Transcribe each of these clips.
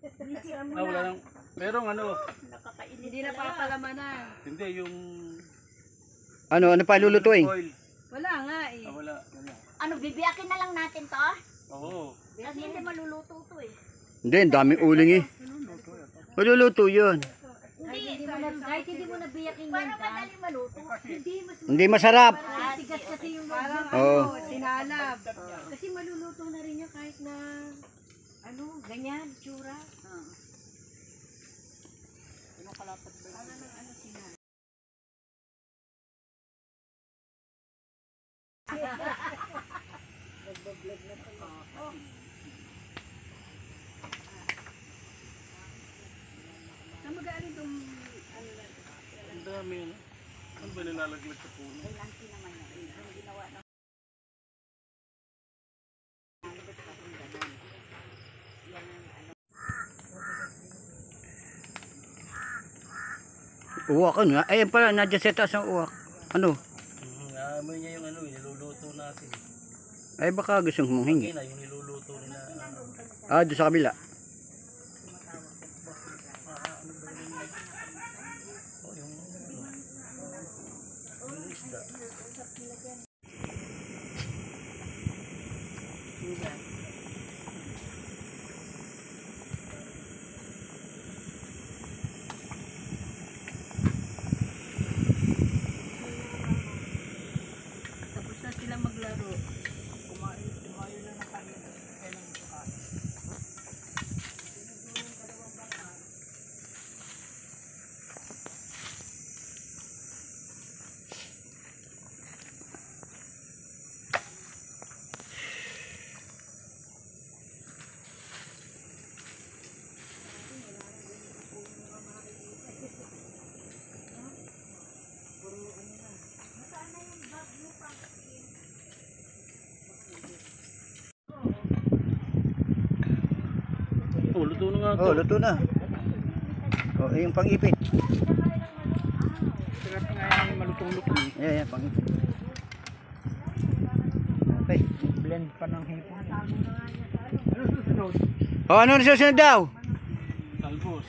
Wala nang, pero ano, Hindi na papalamanan. hindi yung Ano pa lulutuin? oil. Wala nga eh. Wala. Ano, bibiyakin na lang natin to? Oo. Kasi hindi maluluto to eh. Hindi, ang daming uling eh. Maluluto yun. Kahit hindi mo nabiyakin yan. Para madali maluto. Hindi masarap. Tigas kasi yung Parang Oo. sinalab. Kasi maluluto na rin yan kahit na ano, ganyan, tsura. Saan magaling itong Ang dami. Ano ba nilalaglag sa puno? Uwak ano? Ayun pala, nadya sa taas ang uwak. Ano? Naamoy niya yung ano, niluluto natin. Ay baka gustong humingi. Kina yung niluluto nila. Ah, doon sa kabila. Yung isda. tapos na sila maglaro. Oh, luto na nga to. Oh, luto na. Oh, yung pang-ipit. Sarap nga yung malutong-lutong. Yeah, pang-ipit. Okay. Blend pa ng hipon. Oh, ano na susunod daw? Talbos.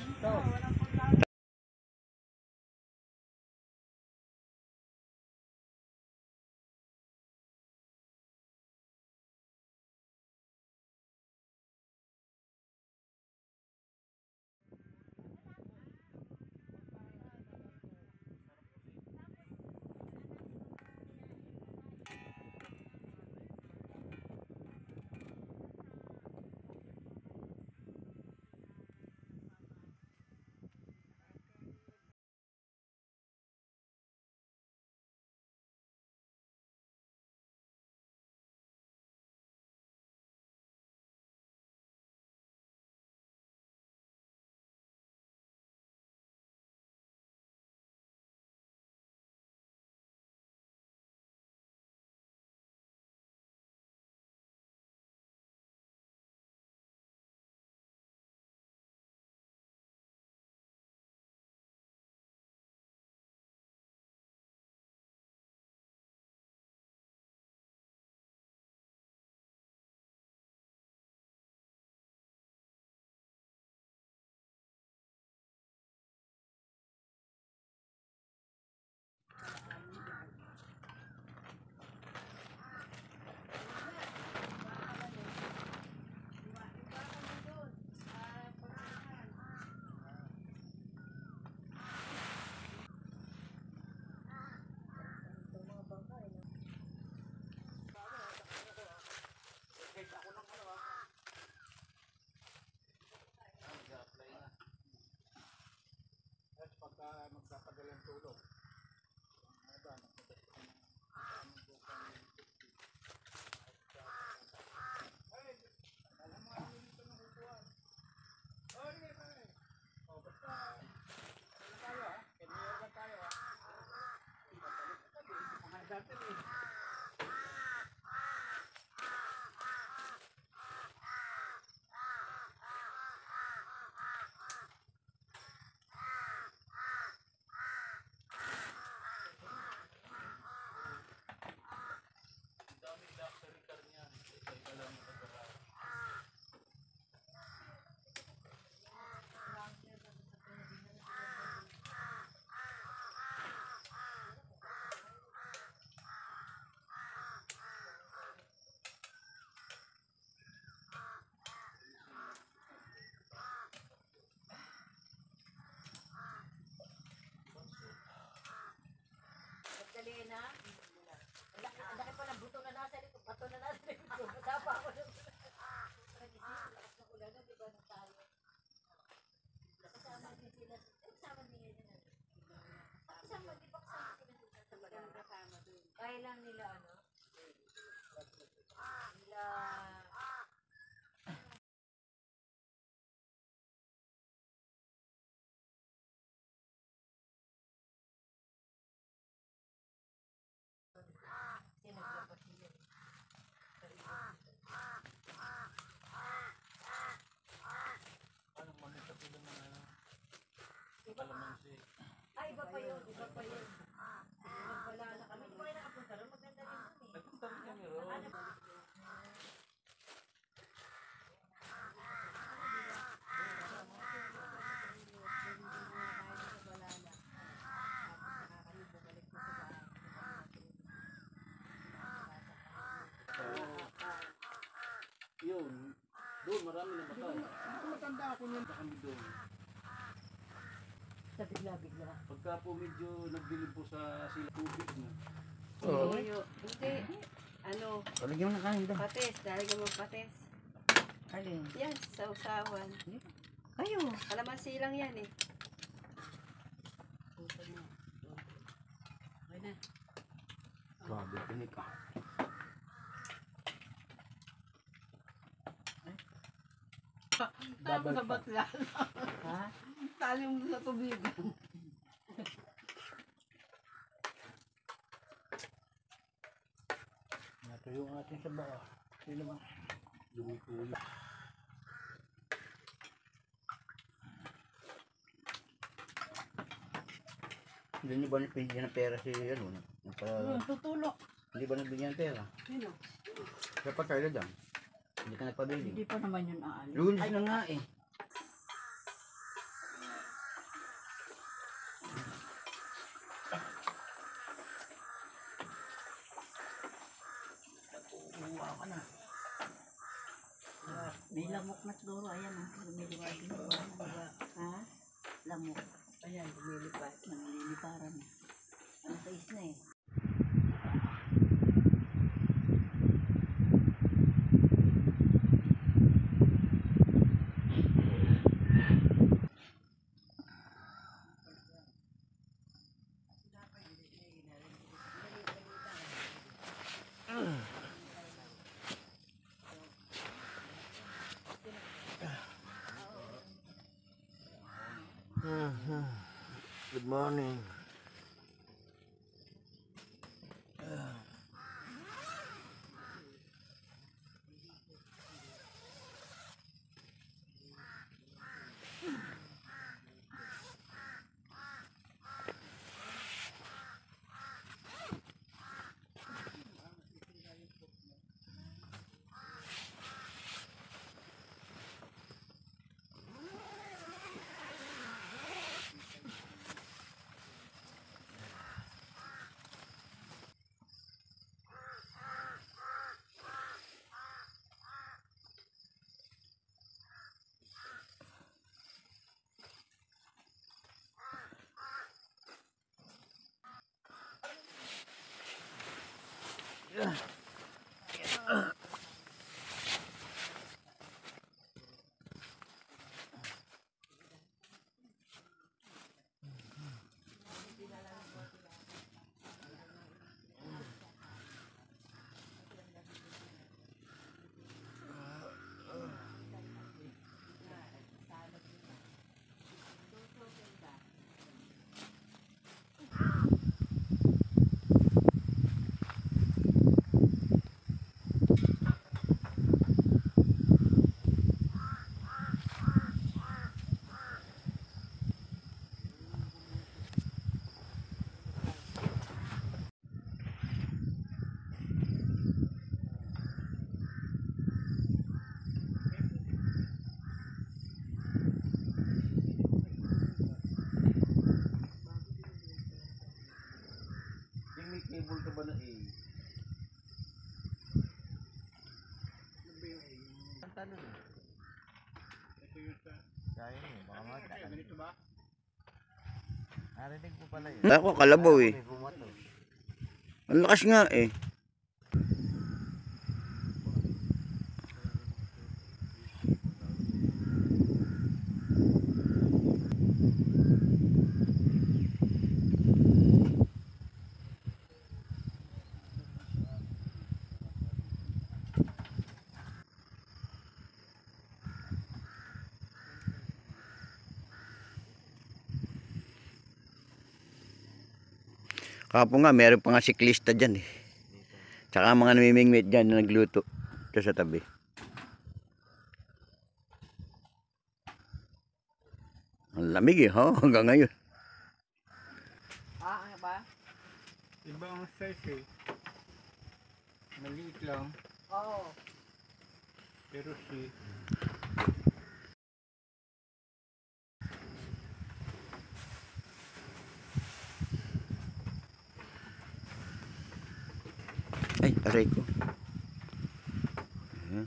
Kaya lang nila ano? Nila Parang makita ko lang ng ano. Kalamansi. ay, iba pa yun, iba pa yun. Magpalala kami. Hindi ko kayo nakapunta ron. Maganda rin yun eh. Nagpunta rin kami ron. Yun. Doon, marami na matay. Matanda ako niyan. Kami doon. Sa bigla-bigla. Pagka po medyo nagdilim po sa sila tubig na. Oo. Hindi. Ano, Palagyan mo na kanin daw. patis. Lalagyan mo patis. Alin? Yan, sausawan. Kayo. Kalamansi lang yan eh. Okay na. Grabe, tinik ka. Tama sa batla. Ha? Tali mo sa tubig. Natuyo ang ating sa baka. Sino ba? Lumituyo. Hindi niyo ba nabigyan ng pera si ano? Tutulok. Hindi ba nabigyan ng pera? Sino? Dapat tayo lang. Hindi ka nagpabili. Hindi pa naman yun aalis. Lunes na nga eh. Uwa ka na. May lamok na siguro. Ayan o. Lumilipad. Ha? Lamok. Ayan, lumilipad. Namuliliparan. Ano sa isna eh. Good morning. Yung may cable ka ba na eh? Ang tanong. Ito yung sa... Kaya mo, baka magkakalit. Ganito ba? Narinig mo pala yun. Ako, kalabaw eh. May bumato. Ang lakas nga eh. Kahapon nga, meron pa nga siklista dyan eh. Tsaka mga namimingwit dyan na nagluto. Ito sa tabi. Ang lamig eh, ha? Hanggang ngayon. Ano ba? Iba ang size eh. Maliit lang. Oo. Pero si... Ay, aray ko. Ayan.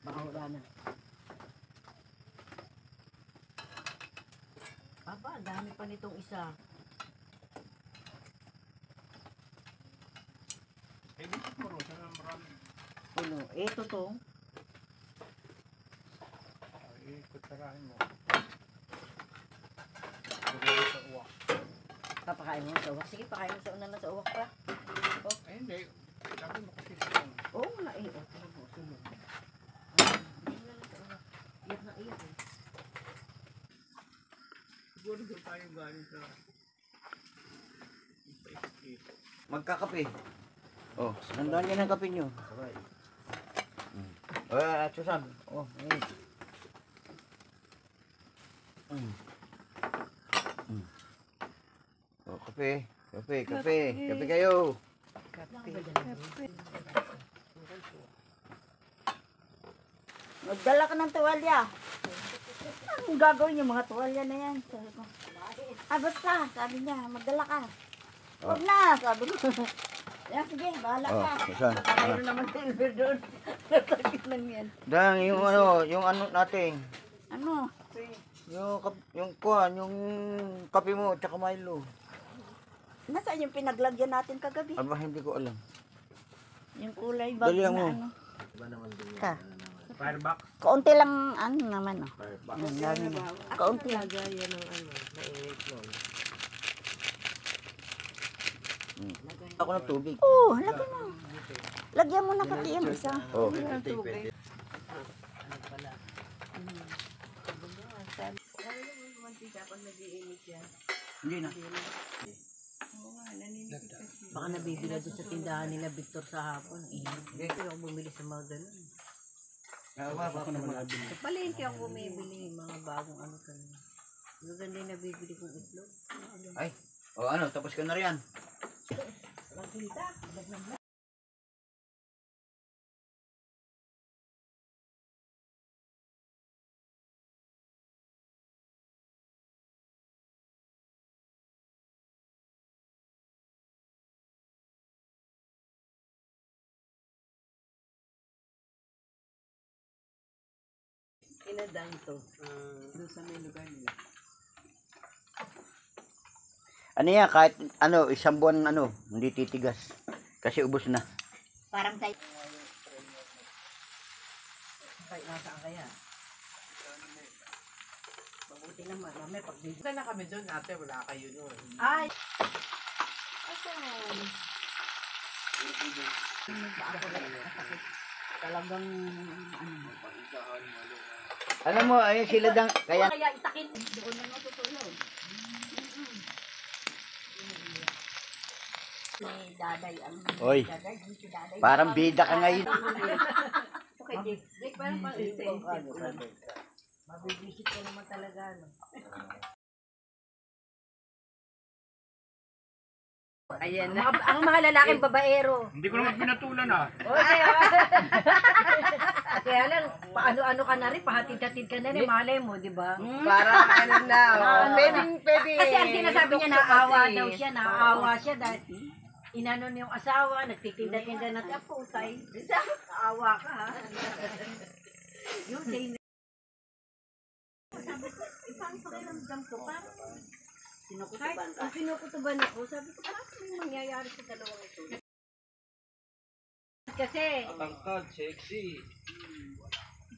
Baka wala na. Aba, dami pa nitong isa. Eh, dito po rin. Sana marami. Puno. Ito to. Kutarahin mo. Kutarahin sa uwak. Papakain mo sa uwak. Sige, pakain mo sa una na sa uwak pa. Eh, hindi. Sabi mo kasi ito. Oo nga eh. O, talaga. Sunod. Iyak na iyak eh. Siguro doon tayo galing sa... paisip-isip. Magkakape. Oh, sandaan yan ang kape nyo. Susan. Oh, ayun. Oh, kape. Kape kayo. Magdala ka ng tuwalya. Anong gagawin yung mga tuwalya na yan? Sabi ko. Basta, sabi niya, magdala ka. Huwag na, sabi ko. Yan, sige, bahala Oh, ka. Susan. Mayroon naman silver doon. Natagin lang yan. Dang, yung ano natin. Ano? Yung kape mo, tsaka Milo. Nasaan yung pinaglagyan natin kagabi? Aba, hindi ko alam. Yung kulay bag Dali na mo. ano. Ka. Firebox. Kaunti lang ano naman oh. Ang dami na. Kaunti lang. Ako ng tubig. Oo, lagyan mo. Lagyan mo na pati yung isa. Oh. Hindi na. Baka nabibila doon sa tindahan nila Victor sa hapon. Hindi ako bumili sa mga ganun. Ako naman nabili. Sa palengke ako bumibili mga bagong ano kanina. Maganda yung nabibili kong itlog. Ay, ano, tapos ka na riyan. Inadaan to. Doon sa may lugar nila. Ano yan, kahit ano, isang buwan ano, hindi titigas. Kasi ubos na. Parang tayo. Ay, nasaan kaya? Mabuti naman. Mamaya pag bigla na kami doon, ate, wala kayo doon. Ay! Asan? Talagang Alam mo, ayun sila dang, kaya Kaya itakin. doon na natutulog. Si Daday ang Oy. Daday, si Daday. parang bida ka ngayon. Okay, Jake, parang pang-intensity ko. Mabibisit ko naman talaga, no? Ayan na. Ang mga lalaking babaero. Hindi ko naman pinatulan ah. Okay, kaya lang, paano-ano ka na rin, pahatid-hatid ka na rin, malay mo, di ba? Parang ano na, pwede. Kasi ang sinasabi niya, naawa daw siya, naawa siya dahil inano niya yung asawa, nagtitinda-tinda na siya, putay. Naawa ka, ha? Yung day na. Sabi ko, isang pakiramdam ko, parang Sinukutuban ka. ang pinukutuban ako, sabi ko, parang may mangyayari sa dalawang ito. Kasi, Tangkad, sexy.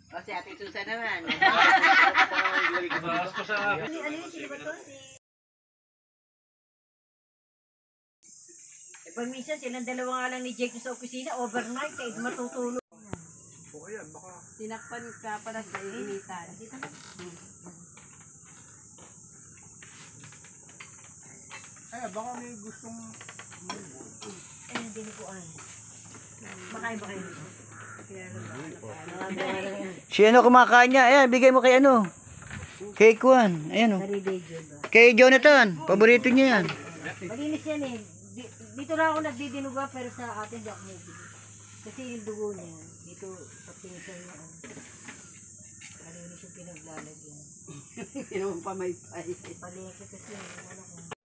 O si Ate Susan naman. Ano yun, sino ba to? Pag minsan silang dalawa nga lang ni Jake sa opisina, overnight, kahit matutulog. Tinakpan ka pala sa initan. Eh, baka may gustong... Hindi ko ay. Makain ba kayo? Si ano kumakain niya? Ayan, bigay mo kay ano. Kay Kwan. Ayan o. Kay Jonathan. Paborito niya yan. Malinis yan eh. Dito lang ako nagdidinuga pero sa atin di ako nagdidinuga. Kasi yung dugo niya, dito sa pinsan niya. Malinis yung pinaglalagyan. Yung pamaypay. Palengke kasi yung ano ko.